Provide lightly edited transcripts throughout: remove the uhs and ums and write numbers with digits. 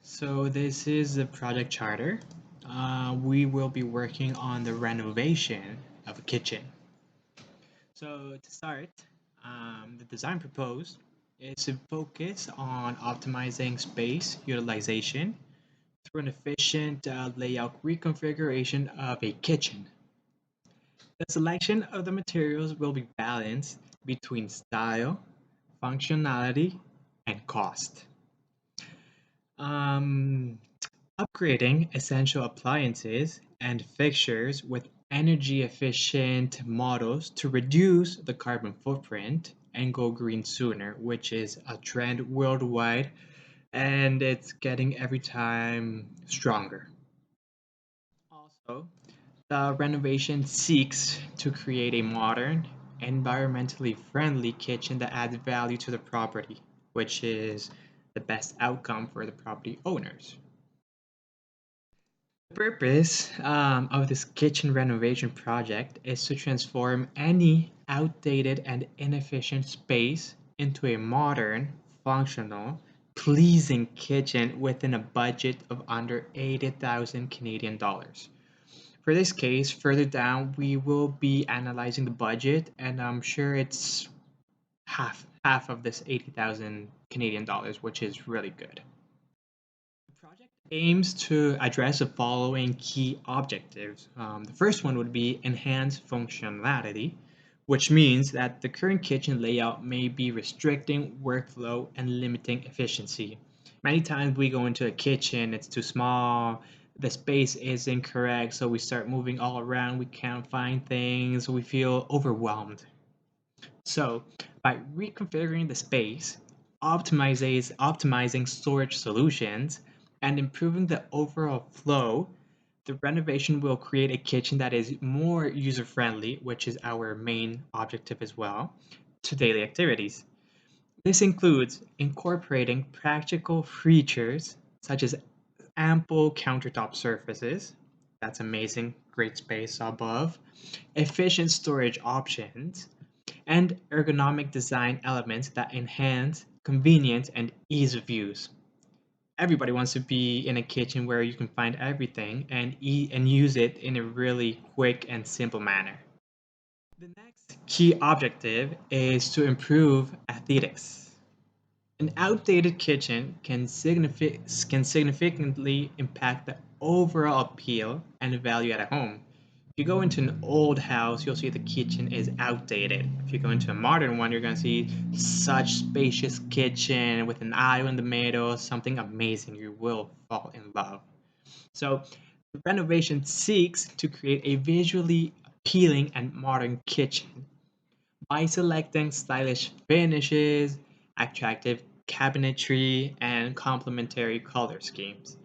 So this is the project charter. We will be working on the renovation of a kitchen. So to start, the design proposed is to focus on optimizing space utilization through an efficient layout reconfiguration of a kitchen. The selection of the materials will be balanced between style, functionality, and cost. Um, Upgrading essential appliances and fixtures with energy efficient models to reduce the carbon footprint and go green sooner, which is a trend worldwide and it's getting every time stronger. Also, the renovation seeks to create a modern, environmentally friendly kitchen that adds value to the property, which is the best outcome for the property owners. The purpose of this kitchen renovation project is to transform any outdated and inefficient space into a modern, functional, pleasing kitchen within a budget of under 80,000 Canadian dollars. For this case, further down, we will be analyzing the budget, and I'm sure it's half of this 80,000 Canadian dollars, which is really good. The project aims to address the following key objectives. The first one would be enhance functionality, which means that the current kitchen layout may be restricting workflow and limiting efficiency. Many times we go into a kitchen, it's too small, the space is incorrect, so we start moving all around, we can't find things, we feel overwhelmed. So, by reconfiguring the space, optimizing storage solutions, and improving the overall flow, the renovation will create a kitchen that is more user friendly, which is our main objective as well, to daily activities. This includes incorporating practical features such as ample countertop surfaces, that's amazing, great space above, efficient storage options, and ergonomic design elements that enhance convenience and ease of use. Everybody wants to be in a kitchen where you can find everything and eat and use it in a really quick and simple manner. The next key objective is to improve aesthetics. An outdated kitchen can significantly impact the overall appeal and value at a home. If you go into an old house, you'll see the kitchen is outdated. If you go into a modern one, you're going to see such spacious kitchen with an aisle in the middle, something amazing. You will fall in love. So, the renovation seeks to create a visually appealing and modern kitchen by selecting stylish finishes, attractive cabinetry, and complementary color schemes.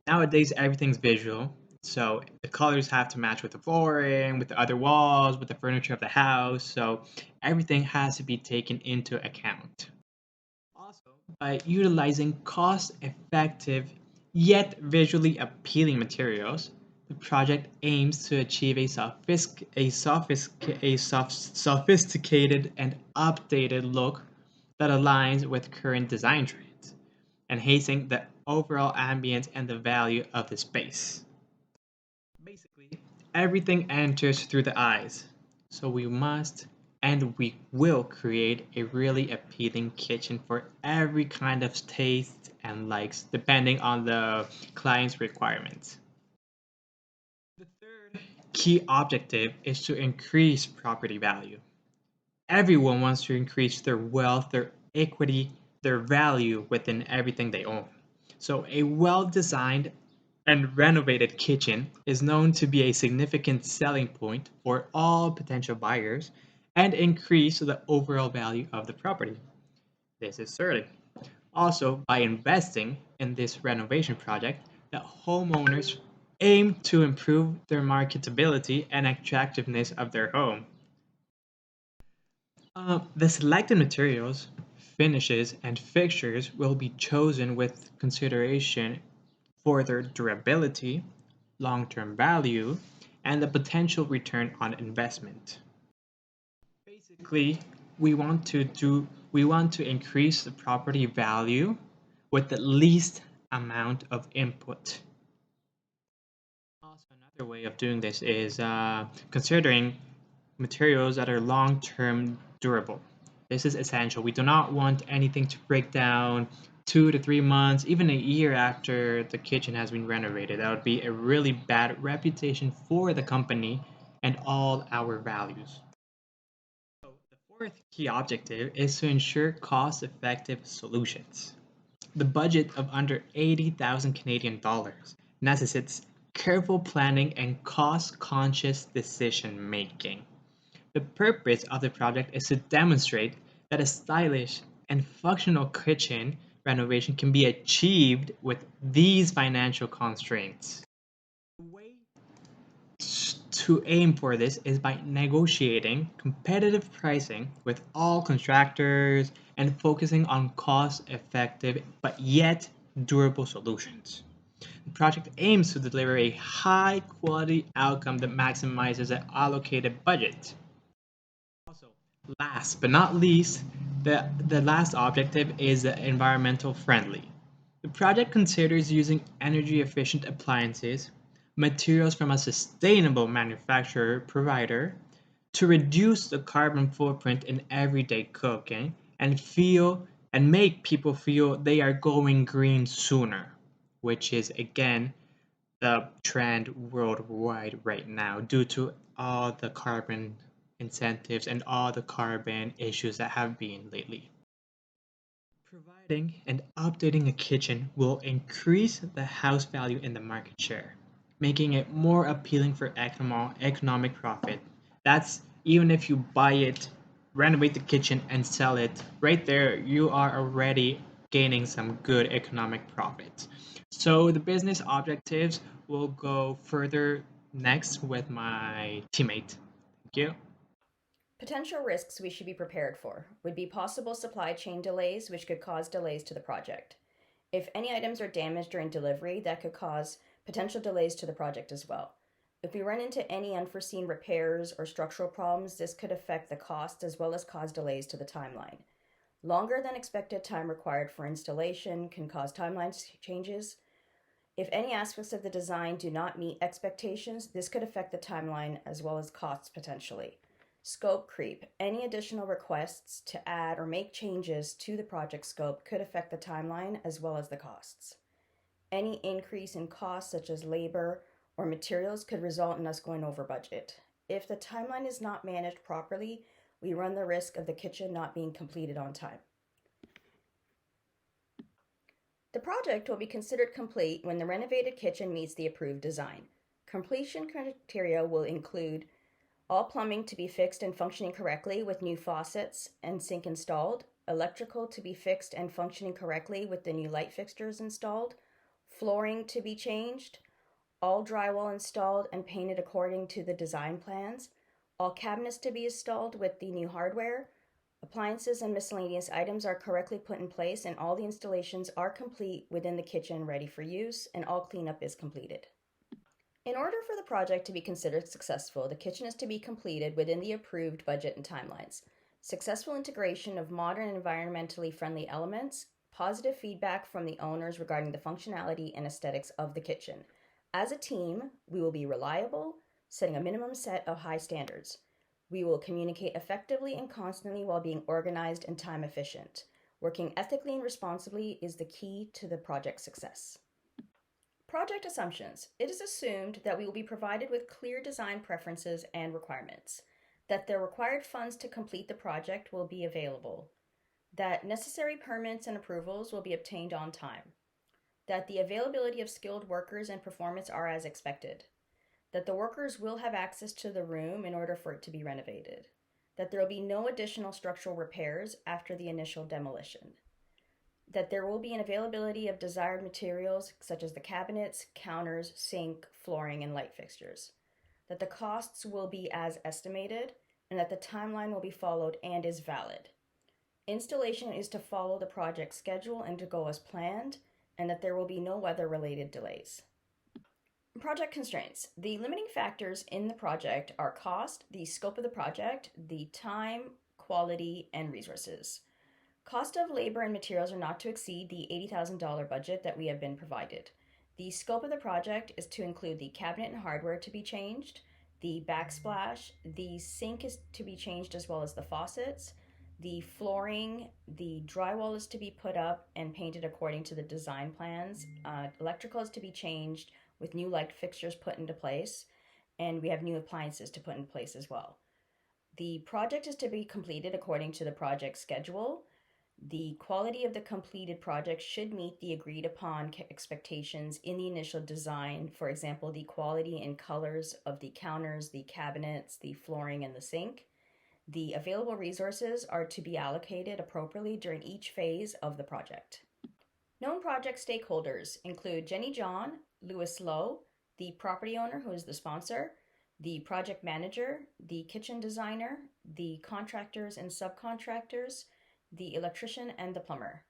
Nowadays, everything's visual, so the colors have to match with the flooring, with the other walls, with the furniture of the house, so everything has to be taken into account. Also, by utilizing cost effective yet visually appealing materials, the project aims to achieve sophisticated and updated look that aligns with current design trends, enhancing the overall ambience and the value of the space. Basically, everything enters through the eyes. So we must and we will create a really appealing kitchen for every kind of taste and likes, depending on the client's requirements. The third key objective is to increase property value. Everyone wants to increase their wealth, their equity, their value within everything they own. So, a well designed and renovated kitchen is known to be a significant selling point for all potential buyers and increase the overall value of the property. This is certain. Also, by investing in this renovation project, the homeowners aim to improve their marketability and attractiveness of their home. The selected materials, finishes, and fixtures will be chosen with consideration for their durability, long-term value, and the potential return on investment. Basically, we want to increase the property value with the least amount of input. Also, another way of doing this is considering materials that are long-term durable. This is essential. We do not want anything to break down 2 to 3 months, even a year after the kitchen has been renovated. That would be a really bad reputation for the company and all our values. So the fourth key objective is to ensure cost-effective solutions. The budget of under 80,000 Canadian dollars necessitates careful planning and cost-conscious decision making. The purpose of the project is to demonstrate that a stylish and functional kitchen renovation can be achieved with these financial constraints. The way to aim for this is by negotiating competitive pricing with all contractors and focusing on cost effective but yet durable solutions. The project aims to deliver a high quality outcome that maximizes the allocated budget. Also, last but not least, the last objective is environmental friendly. The project considers using energy efficient appliances, materials from a sustainable manufacturer provider to reduce the carbon footprint in everyday cooking and make people feel they are going green sooner, which is again the trend worldwide right now due to all the carbon incentives and all the carbon issues that have been lately. Providing and updating a kitchen will increase the house value in the market share, making it more appealing for economic profit. That's even if you buy it, renovate the kitchen, and sell it, right there, you are already gaining some good economic profit. So the business objectives will go further next with my teammate. Thank you. Potential risks we should be prepared for would be possible supply chain delays, which could cause delays to the project. If any items are damaged during delivery, that could cause potential delays to the project as well. If we run into any unforeseen repairs or structural problems, this could affect the cost as well as cause delays to the timeline. Longer than expected time required for installation can cause timeline changes. If any aspects of the design do not meet expectations, this could affect the timeline as well as costs potentially. Scope creep. Any additional requests to add or make changes to the project scope could affect the timeline as well as the costs. Any increase in costs, such as labor or materials, could result in us going over budget. If the timeline is not managed properly, we run the risk of the kitchen not being completed on time. The project will be considered complete when the renovated kitchen meets the approved design. Completion criteria will include all plumbing to be fixed and functioning correctly with new faucets and sink installed, electrical to be fixed and functioning correctly with the new light fixtures installed, flooring to be changed, all drywall installed and painted according to the design plans, all cabinets to be installed with the new hardware, appliances and miscellaneous items are correctly put in place, and all the installations are complete within the kitchen ready for use, and all cleanup is completed. In order for the project to be considered successful, the kitchen is to be completed within the approved budget and timelines. Successful integration of modern and environmentally friendly elements, positive feedback from the owners regarding the functionality and aesthetics of the kitchen. As a team, we will be reliable, setting a minimum set of high standards. We will communicate effectively and constantly while being organized and time efficient. Working ethically and responsibly is the key to the project's success. Project assumptions. It is assumed that we will be provided with clear design preferences and requirements, that the required funds to complete the project will be available, that necessary permits and approvals will be obtained on time, that the availability of skilled workers and performance are as expected, that the workers will have access to the room in order for it to be renovated, that there will be no additional structural repairs after the initial demolition, that there will be an availability of desired materials such as the cabinets, counters, sink, flooring, and light fixtures, that the costs will be as estimated, and that the timeline will be followed and is valid. Installation is to follow the project schedule and to go as planned, and that there will be no weather-related delays. Project constraints. The limiting factors in the project are cost, the scope of the project, the time, quality, and resources. Cost of labor and materials are not to exceed the $80,000 budget that we have been provided. The scope of the project is to include the cabinet and hardware to be changed, the backsplash, the sink is to be changed as well as the faucets, the flooring, the drywall is to be put up and painted according to the design plans. Electrical is to be changed with new light fixtures put into place, and we have new appliances to put in place as well. The project is to be completed according to the project schedule. The quality of the completed project should meet the agreed upon expectations in the initial design. For example, the quality and colors of the counters, the cabinets, the flooring, and the sink. The available resources are to be allocated appropriately during each phase of the project. Known project stakeholders include Jenny John, Louis Lowe, the property owner who is the sponsor, the project manager, the kitchen designer, the contractors and subcontractors, the electrician, and the plumber.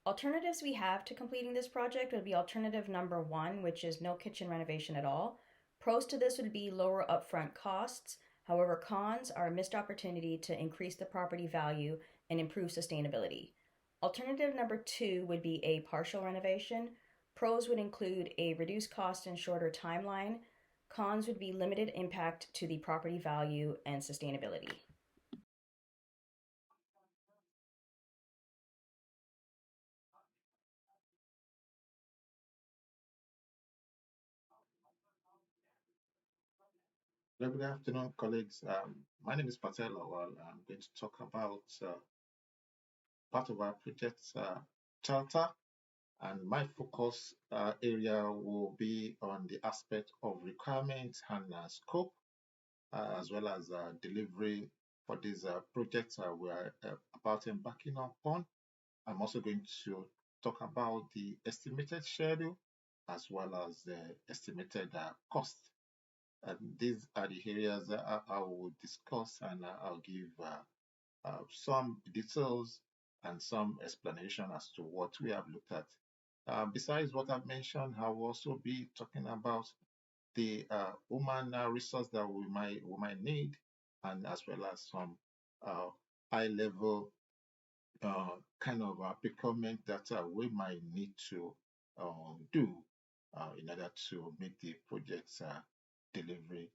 Alternatives we have to completing this project would be alternative number one, which is no kitchen renovation at all. Pros to this would be lower upfront costs. However, cons are a missed opportunity to increase the property value and improve sustainability. Alternative number two would be a partial renovation. Pros would include a reduced cost and shorter timeline. Cons would be limited impact to the property value and sustainability. Good afternoon, colleagues. My name is Patel Lawal. I'm going to talk about part of our project charter, and my focus area will be on the aspect of requirements and scope, as well as delivery for this project we are about embarking upon. I'm also going to talk about the estimated schedule as well as the estimated cost. And these are the areas that I will discuss, and I'll give some details and some explanation as to what we have looked at. Besides what I've mentioned, I will also be talking about the human resource that we might need, and as well as some high level kind of procurement that we might need to do in order to make the project's delivery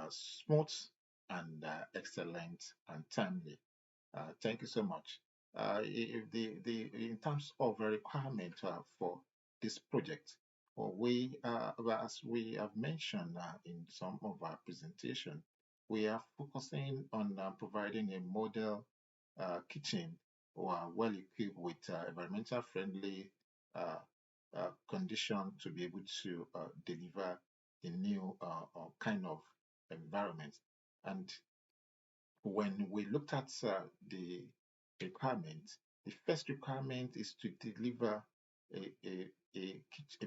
smooth and excellent and timely. Thank you so much. In terms of a requirement for this project, well, as we have mentioned in some of our presentation, we are focusing on providing a model kitchen well equipped with environmental friendly uh, condition to be able to deliver a new kind of environment. And when we looked at the requirement, the first requirement is to deliver a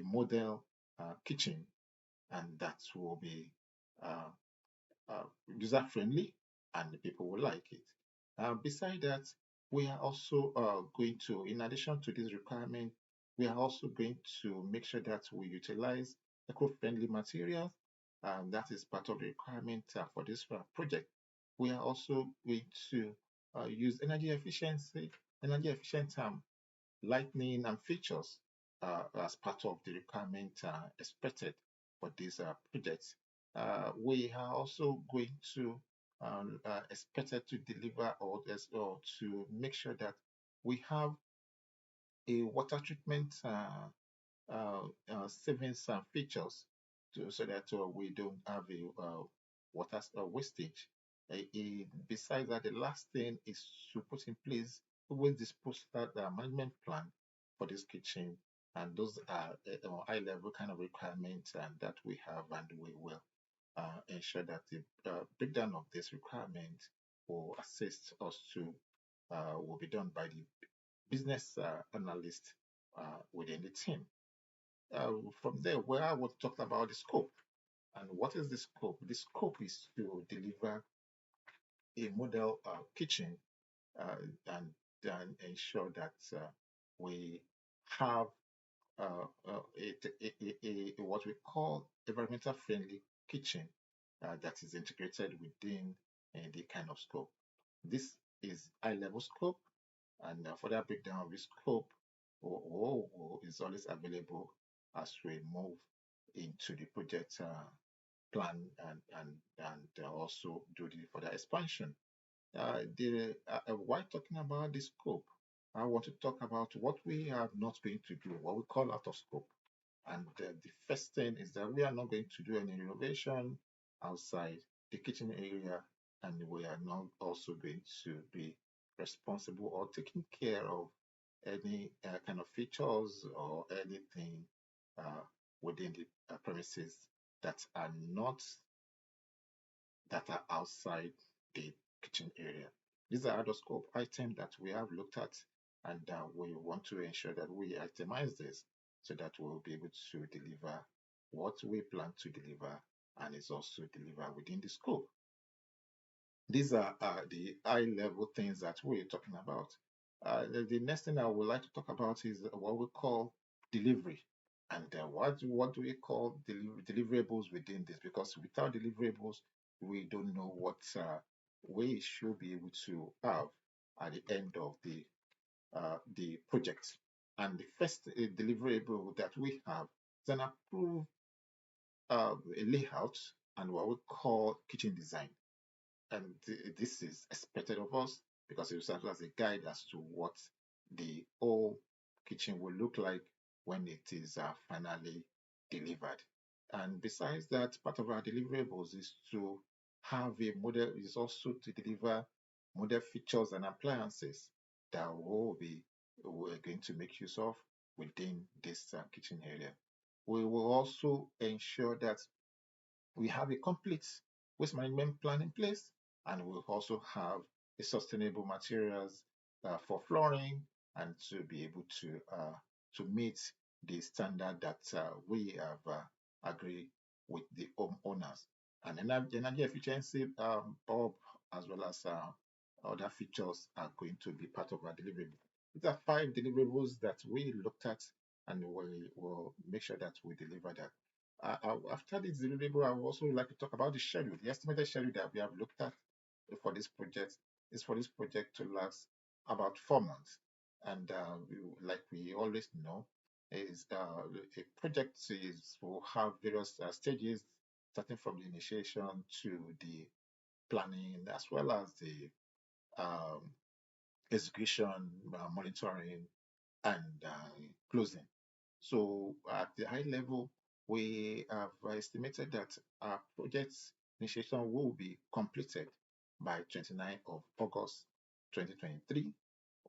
model kitchen, and that will be uh, user friendly and the people will like it. Beside that, we are also going to, in addition to this requirement, we are also going to make sure that we utilize eco-friendly materials, and that is part of the requirement for this project. We are also going to use energy efficient lightning and features as part of the requirement expected for these projects. We are also going to expected to deliver or to make sure that we have a water treatment savings features so that we don't have a water wastage. Besides that, the last thing is to put in place a waste disposal management plan for this kitchen, and those are high level kind of requirements and that we have, and we will ensure that the breakdown of this requirement will assist us to will be done by the business analyst within the team. From there, where I will talk about the scope. And what is the scope? The scope is to deliver a model kitchen uh, and, and ensure that we have what we call environmental friendly kitchen that is integrated within the kind of scope. This is high level scope, And further breakdown of the scope is always available as we move into the project plan and also do the further expansion. While talking about the scope, I want to talk about what we are not going to do, what we call out of scope. And the first thing is that we are not going to do any renovation outside the kitchen area, and we are not also going to be responsible or taking care of any kind of features or anything uh, within the premises that are not that are outside the kitchen area. These are other scope items that we have looked at, and we want to ensure that we itemize this so that we'll be able to deliver what we plan to deliver and is also delivered within the scope. These are the high level things that we're talking about. The next thing I would like to talk about is what we call delivery. And what do we call deliverables within this? Because without deliverables, we don't know what we should be able to have at the end of the project. And the first deliverable that we have is an approved a layout and what we call kitchen design. And this is expected of us because it will serve as a guide as to what the whole kitchen will look like when it is finally delivered. And besides that, part of our deliverables is to have a model, is also to deliver model features and appliances that we're going to make use of within this kitchen area. We will also ensure that we have a complete waste management plan in place, and we'll also have a sustainable materials for flooring and to be able to meet the standard that we have agreed with the homeowners. And energy efficiency bulb as well as other features are going to be part of our deliverable. These are 5 deliverables that we looked at, and we will make sure that we deliver that. After this deliverable, I would also like to talk about the schedule. The estimated schedule that we have looked at for this project is for this project to last about 4 months. And like we always know, is a project will have various stages, starting from the initiation to the planning, as well as the um, execution, monitoring, and closing. So at the high level, we have estimated that our project initiation will be completed by 29th of August 2023.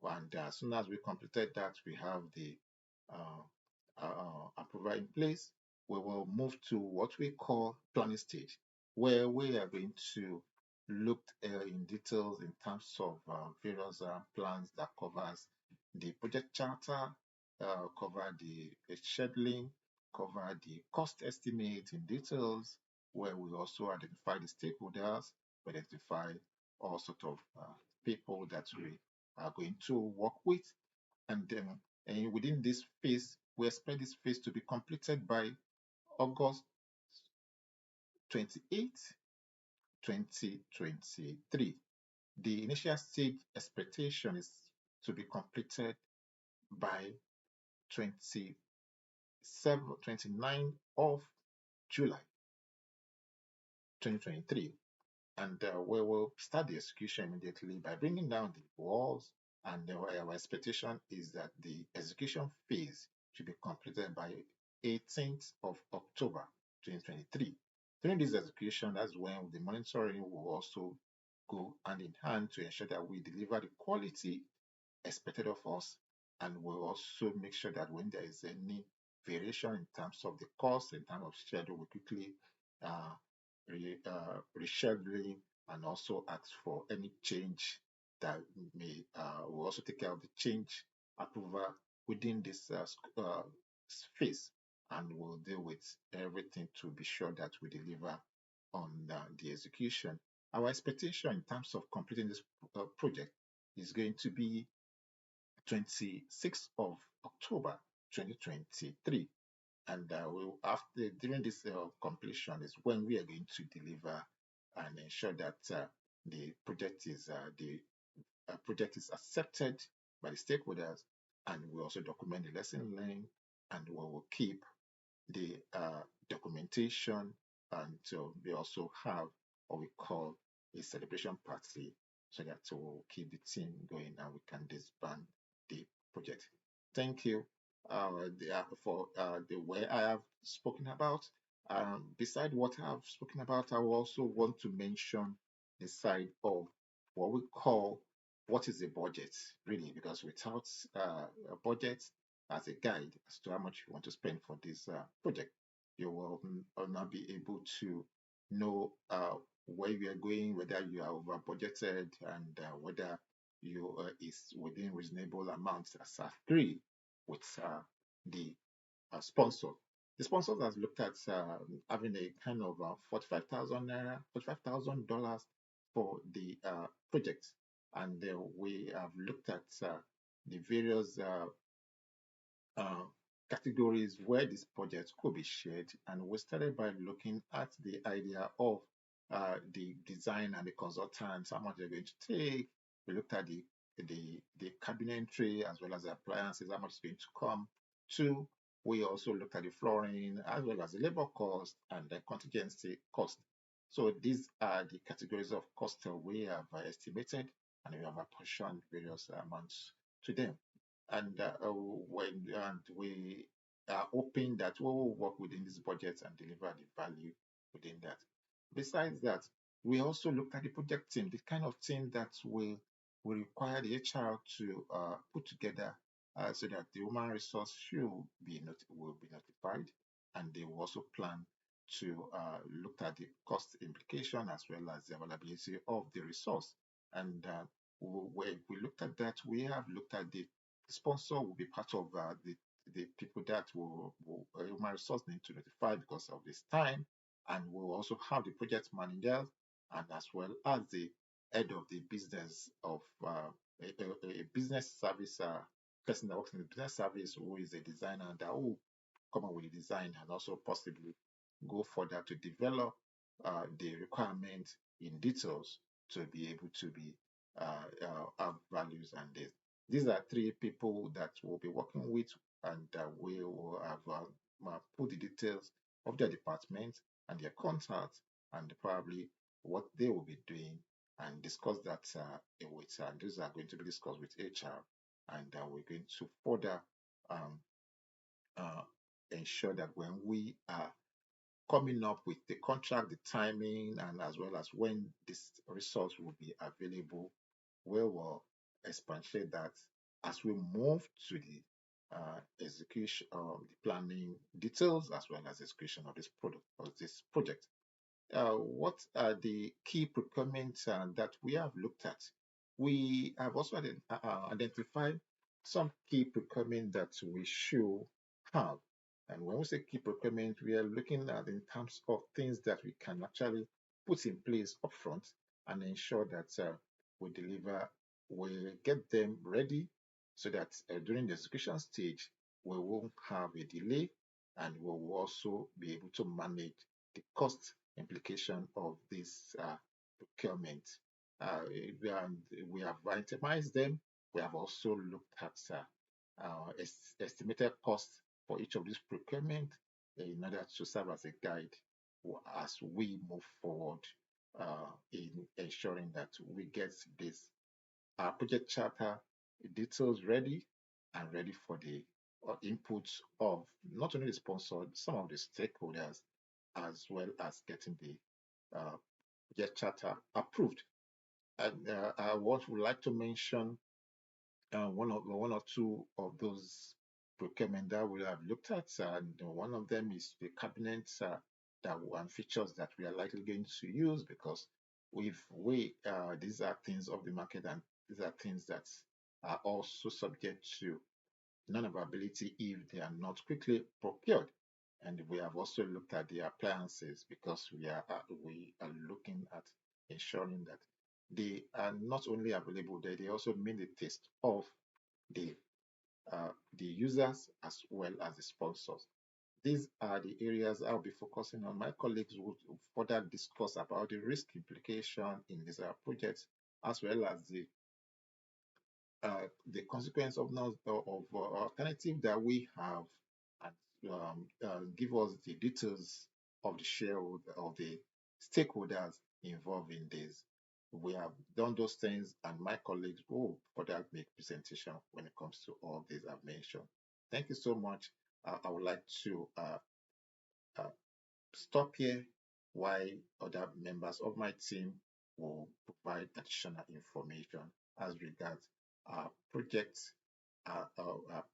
And as soon as we completed that, we have the uh, approval in place. We will move to what we call planning stage, where we are going to look in details in terms of various plans that covers the project charter, cover the scheduling, cover the cost estimate in details, where we also identify the stakeholders, identify all sort of people that we are going to work with, and then within this phase, we expect this phase to be completed by August 28, 2023. The initial stage expectation is to be completed by 29 of July 2023. And we will start the execution immediately by bringing down the walls. And our expectation is that the execution phase should be completed by 18th of October 2023. During this execution, that's when the monitoring will also go hand in hand to ensure that we deliver the quality expected of us, and we'll also make sure that when there is any variation in terms of the cost, in terms of schedule, we quickly uh, rescheduling and also ask for any change that may we'll also take care of the change approval within this phase, and we'll deal with everything to be sure that we deliver on the execution. Our expectation in terms of completing this project is going to be 26th of October 2023. And after during this completion is when we are going to deliver and ensure that the project is accepted by the stakeholders, and we also document the lesson learned, and we will keep the documentation, and we also have what we call a celebration party so that we'll keep the team going and we can disband the project. Thank you for the way I have spoken about. Beside what I've spoken about, I will also want to mention the side of what we call what is a budget, really, because without a budget as a guide as to how much you want to spend for this project, you will not be able to know where you are going, whether you are over budgeted, and whether you is within reasonable amounts as agreed with the sponsor. The sponsor has looked at having a kind of 45,000 naira, $45,000 for the project, and we have looked at the various uh, categories where this project could be shared. And we started by looking at the idea of the design and the consultants, how much they're going to take. We looked at the cabinetry as well as the appliances, how much is going to come. Two, we also looked at the flooring as well as the labor cost and the contingency cost. So these are the categories of cost we have estimated, and we have apportioned various amounts to them. And we are hoping that we will work within this budget and deliver the value within that. Besides that, we also looked at the project team, the kind of team that will require the HR to put together so that the human resource will be notified, and they will also plan to look at the cost implication as well as the availability of the resource. And when we looked at that, we have looked at the sponsor will be part of the people that will human resource need to notify because of this time, and we'll also have the project managers and as well as the head of the business of a business service person that works in the business service who is a designer that will come up with a design and also possibly go further to develop the requirements in details to be able to be have values and this. These are three people that we'll be working with, and we will have put the details of their department and their contacts and probably what they will be doing and discuss that with, and these are going to be discussed with HR, and we're going to further um, uh, ensure that when we are coming up with the contract, the timing, and as well as when this resource will be available, we will expatiate that as we move to the execution of the planning details as well as execution of this product or this project. What are the key procurements that we have looked at? We have also identified some key procurement that we should have. And when we say key procurement, we are looking at in terms of things that we can actually put in place upfront and ensure that we deliver, we get them ready so that during the execution stage, we won't have a delay and we will also be able to manage the cost implication of this procurement. We have itemized them. We have also looked at estimated costs for each of these procurement in order to serve as a guide as we move forward in ensuring that we get this project charter details ready and ready for the inputs of not only the sponsor, some of the stakeholders, as well as getting the project charter approved. And I would like to mention one or two of those procurement that we have looked at, and one of them is the cabinets and features that we are likely going to use because we these are things of the market and these are things that are also subject to non-availability if they are not quickly procured. And we have also looked at the appliances because we are looking at ensuring that they are not only available, they also meet the taste of the the users as well as the sponsors. These are the areas I'll be focusing on. My colleagues would further discuss about the risk implication in these projects as well as the the consequence of alternative that we have, and give us the details of the shareholder of the stakeholders involved in this. We have done those things, and my colleagues will further make presentation when it comes to all these I've mentioned. Thank you so much. I would like to uh, stop here while other members of my team will provide additional information as regards projects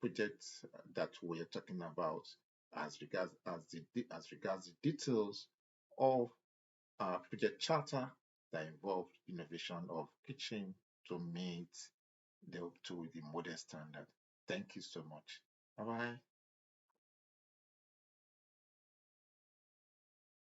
projects that we're talking about, as regards the details of project charter that involve innovation of kitchen to meet the modern standard. Thank you so much. Bye bye.